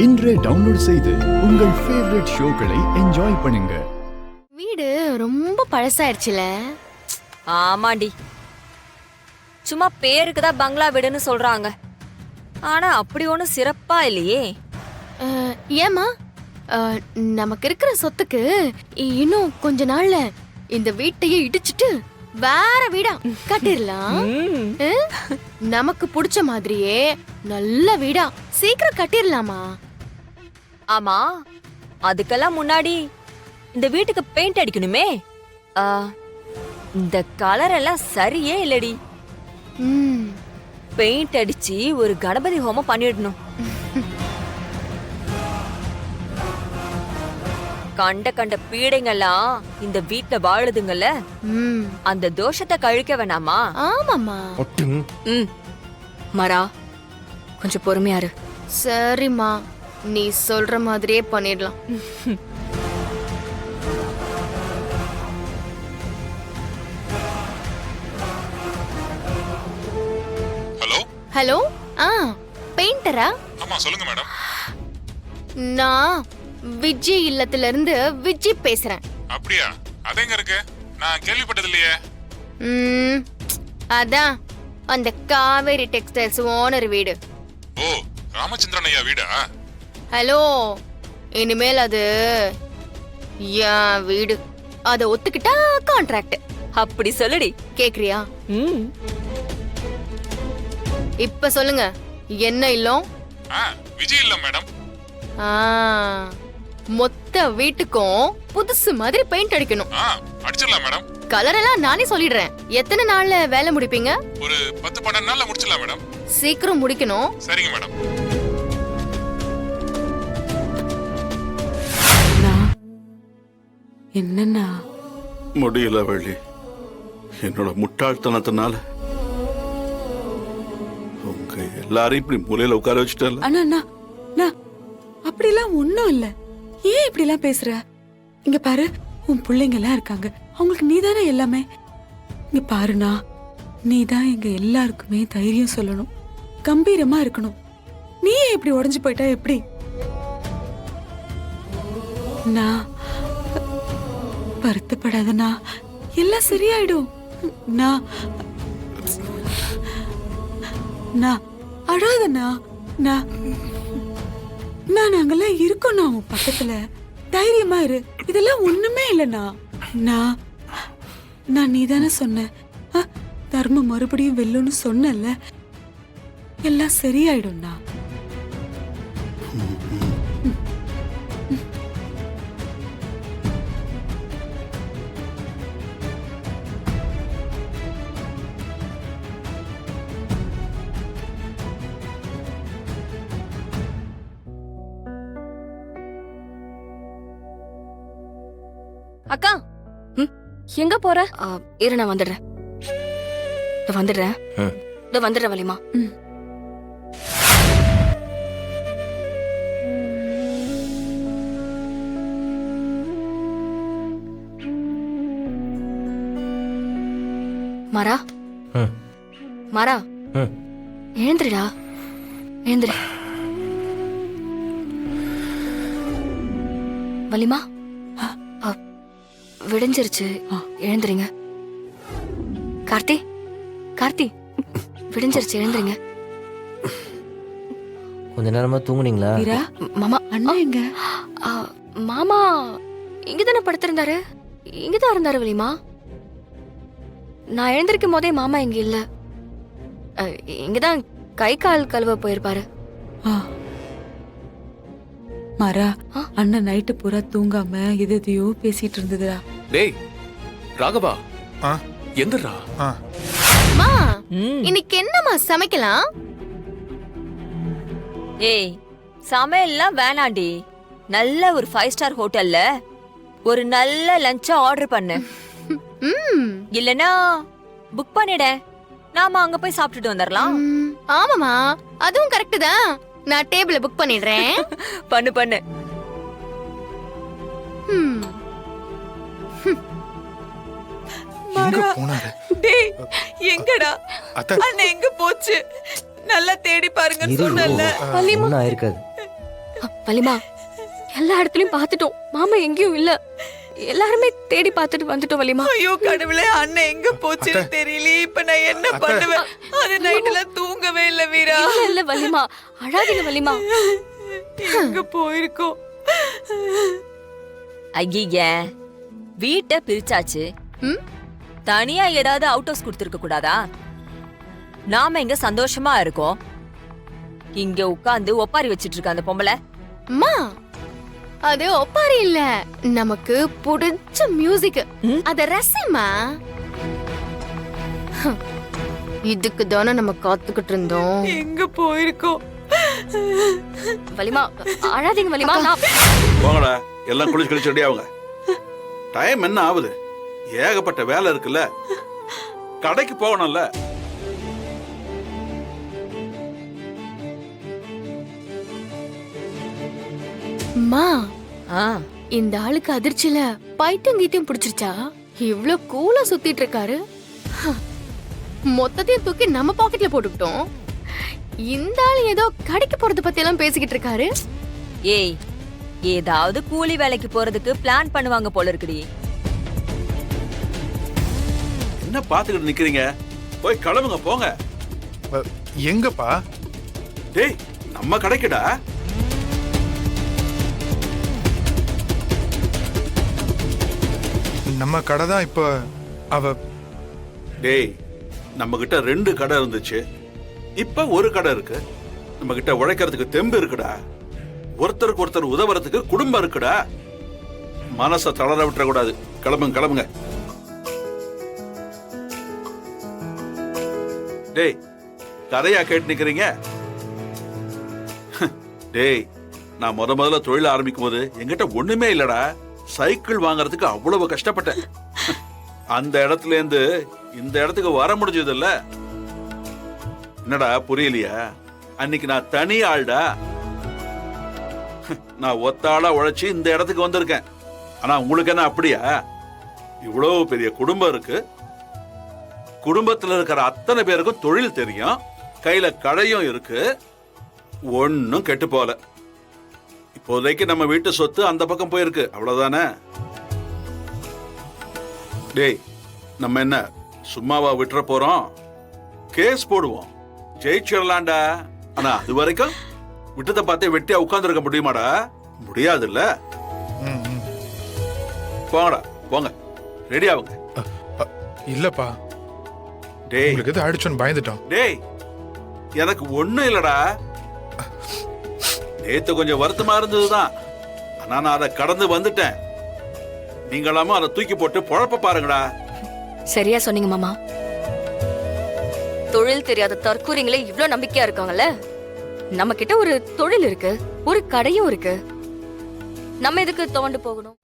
இன்றே டவுன்லோட் செய்து உங்கள் ஃபேவரட் ஷோக்களை என்ஜாய் பண்ணுங்க. வீடு ரொம்ப பழசாயிருச்சுல. ஆமாண்டி, சும்மா பேருக்கு தான் பங்களா வீடுன்னு சொல்றாங்க. ஆனா அப்படி ஒன்றும் சிறப்பா இல்லையே. ஏமா, நமக்கு இருக்கிற சொத்துக்கு இன்னும் கொஞ்ச நாள்ல இந்த வீட்டையே இடிச்சிட்டு வேற வீடா கட்டிடலாம். நமக்கு பிடிச்ச மாதிரியே நல்ல வீடா சீக்கிரம் கட்டிடலாமா? ஆமா, அதுக்கெல்லாம் முன்னாடி இந்த வீட்டுக்கு பெயிண்ட் அடிக்கணுமே. இந்த கலர் எல்லாம் சரியே இல்லடி. பெயிண்ட் அடிச்சு ஒரு கணபதி ஹோமம் பண்ணிடணும். கண்ட கண்ட பீடைங்கெல்லாம் இந்த வீட்ல வாழுதுங்கல்ல, அந்த தோஷத்தை கழிக்க வேணாமா? ஆமாமா. மரா, கொஞ்சம் பொறுமையாரு. சரிம்மா, நீ சொல்ற மாதிரியே பண்ணிடலாம். Hello hello. பெயிண்டரா? ஆமா, சொல்லுங்க மேடம். நான் விஜய் இல்லத்துல இருந்து விஜி பேசுறேன். அப்படியா? அது எங்க இருக்கு? நான் கேள்விப்பட்டது இல்லையே. அதான் அந்த காவேரி டெக்ஸ்டைல்ஸ் ஓனர் வீடு. ஓ, ராமச்சந்திரன் ஐயா வீடா? ஹலோ, இனிமேல் அது என் வீடு. அத ஒத்துக்கிட்டா கான்ட்ராக்ட். அப்படி சொல்லுடி. கேக்குறியா? இப்ப சொல்லுங்க, என்ன இல்லம்? விஜய் இல்ல மேடம். மொத்த வீட்டுக்கும் புதுசு மாதிரி பெயிண்ட் அடிக்கணும். அடிச்சிடலாம் மேடம். கலர் எல்லாம் நானே சொல்லிடுறேன். எத்தனை நாள்ல வேலை முடிப்பீங்க? ஒரு 10-12 நாள்ல முடிச்சிடலாம் மேடம். சீக்கிரம் முடிக்கணும். சரிங்க மேடம். என்னன்னா முடியல வள்ளி, என்னோட முட்டாள்தனத்தினால உங்க எல்லாரும் இப்படி மூலையில உட்கார வச்சுட்டல. அண்ணா, அப்படிலாம் ஒண்ணும் இல்ல. ஏன் இப்படி எல்லாம் பேசுற? இங்க பாரு, உன் பிள்ளைங்க எல்லாம் இருக்காங்க, அவங்களுக்கு நீதானே எல்லாமே. இங்க பாருண்ணா, நீதான் எங்க எல்லாருக்குமே தைரியம் சொல்லணும், கம்பீரமா இருக்கணும். நீயே இப்படி உடைஞ்சு போயிட்டா எப்படி? நான் வருத்தப்படாதண்ணா, எல்லாம் சரியாயிடும். நான் அழாதண்ணா, நாங்கெல்லாம் இருக்கோம் உன் பக்கத்துல. தைரியமா இரு, இதெல்லாம் ஒண்ணுமே இல்லைண்ணா. நான் நீதானே சொன்ன, தர்மம் மறுபடியும் வெல்லும்னு சொன்னல, எல்லாம் சரியாயிடும்ண்ணா. அக்கா, எங்க போற? இரு, நான் வந்துடுறேன். வந்துடுறேன் வலிமா. மாறா, மாறா, எழுந்துடா, எழுந்துரு. வலிமா, விடிஞ்சிருச்சு, எழுந்துறீங்க. கார்த்தி, விடிஞ்சிருச்சு, எழுந்துறீங்க. கொஞ்ச நேரமா தூங்குனீங்களா? மாமா, அண்ணா எங்க? மாமா இங்கதானே படுத்திருந்தாரு. இங்கதான் இருந்தாரு வலிமா. நான் எழுந்திருக்கும் போதே மாமா இங்க இல்ல. இங்கதான் கை கால் கழுவ போயிருப்பாரு. மாறா, அண்ணன் நைட்டு பூரா தூங்காம எதையோ பேசிட்டு இருந்ததுடா. டேய் ராகவா, எந்திரா. மா, இன்னைக்கு என்னமா சமைக்கலாம்? ஏய், சமையல்லாம் வேணாண்டி. நல்ல ஒரு 5 ஸ்டார் ஹோட்டல்ல ஒரு நல்ல லஞ்ச ஆர்டர் பண்ணு. இல்லனா புக் பண்ணிட, நாம அங்க போய் சாப்பிட்டுட்டு வந்துடலாம். ஆமாமா, அதுவும் கரெக்ட் தான். நான் டேபிள புக் பண்ணிடுறேன். பண்ணு. எங்க போனாரு? டேய், எங்கடா அத்தை, அண்ணன் எங்க போச்சு? நல்லா தேடி பாருங்க சொன்னல. ஒண்ணும் ஆயிருக்காது. வலிமா எல்லா இடத்துலயும் பார்த்துட்டோம், மாமா எங்கேயும் இல்ல. எல்லாருமே தேடி பார்த்துட்டு வந்துட்டோம் வலிமா. ஐயோ கடவுளே, அண்ணன் எங்க போச்சுன்னு தெரியலையே. இப்ப நான் என்ன பண்ணுவேன்? அது நைட்ல தூங்கவே இல்ல வீரா. இல்ல இல்ல வலிமா, அழாதீங்க வலிமா. எங்க போயிருக்கோம்? ஐய வீட்டை பிரிச்சாச்சு, ம்? தனியா ஏதாவது அவுட் ஹவுஸ் கொடுத்திருக்க கூடாதா? நாம இங்க சந்தோஷமா இருக்கோம், இங்க உட்கார்ந்து ஒப்பாரி வச்சிட்டு இருக்க அந்த பொம்பளை. அம்மா அது ஒப்பாரி இல்ல, நமக்கு பிடிச்ச மியூசிக். ம்? அத ரசிமா. இதுக்கு தானே நம்ம காத்துக்கிட்டு இருந்தோம். எங்க போயிருக்கோம்? வலிமா அழாதீங்க வலிமா. நான் போங்கடா, எல்லாம் குளிச்சு கழிச்சு ரெடி ஆகுங்க. டைம் என்ன ஆகுது? ஏகப்பட்ட வேலை இருக்குல்ல, கடைக்கு போகணும்ல. அம்மா ஆ, இந்த ஆளுக்கு அதிர்ச்சியில பைத்தியம் கீத்தியம் பிடிச்சிருச்சா? இவ்ளோ கூலா சுத்திட்டு இருக்காரு. மொத்தத்தையும் தூக்கி நம்ம பாக்கெட்ல போட்டுக்கிட்டோம். இந்த ஆளு ஏதோ கடைக்கு போறத பத்தி எல்லாம் பேசிக்கிட்டு இருக்காரு. ஏய் ஏதாவது கூலி வேலைக்கு போறதுக்கு பிளான் பண்ணுவாங்க போல இருக்குடி. என்ன பாத்துக்கிட்டு நிக்கிறீங்க? போய் கிளம்புங்க, போங்க. எங்கப்பா? டேய், நம்ம கடைக்குடா. நம்ம கடை தான் இப்ப அவ. டேய், நம்ம கிட்ட 2 கடை இருந்துச்சு, இப்ப ஒரு கடை இருக்கு. நம்ம கிட்ட உழைக்கிறதுக்கு தெம்பு இருக்குடா. ஒருத்தருக்கு ஒருத்தர் உதவுறதுக்கு குடும்பம் இருக்குடா. மனசை தளர விட்டுற கூடாது. கிளம்புங்க கிளம்புங்க. டேய், கதையா கேட்டு நிக்கிறீங்க? டேய், நான் முதல்ல தொழில் ஆரம்பிக்கும் போது என்கிட்ட ஒண்ணுமே இல்லடா. சைக்கிள் வாங்குறதுக்கு அவ்வளவு கஷ்டப்பட்டேன். அந்த இடத்துல இருந்து இந்த இடத்துக்கு வர முடிஞ்சது இல்ல. என்னடா புரியலையா? அன்னைக்கு நான் தனி ஆள்டா. நான் ஒத்தாளா உழைச்சி இந்த இடத்துக்கு வந்திருக்கேன். ஆனா உங்களுக்கு என்ன அப்படியா? இவ்வளவு பெரிய குடும்பம் இருக்கு. குடும்பத்துல இருக்கிற அத்தனை பேருக்கும் தொழில் தெரியும், கையில கடையும் இருக்கு. ஒன்னும் கெட்டு போல. இப்போதைக்கு நம்ம வீட்டு சொத்து அந்த பக்கம் போயிருக்கு, அவ்வளவுதானே? டேய், நம்ம என்ன சும்மாவா விட்டுற போறோம்? கேஸ் போடுவோம், ஜெயிச்சிடலாம்டா. ஆனா அது வரைக்கும் விட்டதை பார்த்தே வெட்டியா உட்கார்ந்து இருக்க முடியுமாடா? முடியாதுல்ல. போங்கடா, போங்க, ரெடி ஆகுங்க. இல்லப்பா, டேய், உங்களுக்கு எது அடிச்சோன்னு பயந்துட்டோம். டேய், எனக்கு ஒண்ணும் இல்லடா. நேத்து கொஞ்சம் வருத்தமா இருந்ததுதான், ஆனா நான் அதை கடந்து வந்துட்டேன். நீங்களாம அதை தூக்கி போட்டு பொழப்ப பாருங்கடா. சரியா சொன்னீங்க மாமா. தொழில் தெரியாத தற்கூரிங்களே இவ்ளோ நம்பிக்கையா இருக்காங்கல்ல. நம்ம கிட்ட ஒரு தொழில் இருக்கு, ஒரு கடையும் இருக்கு. நம்ம எதுக்கு தோண்டு போகணும்?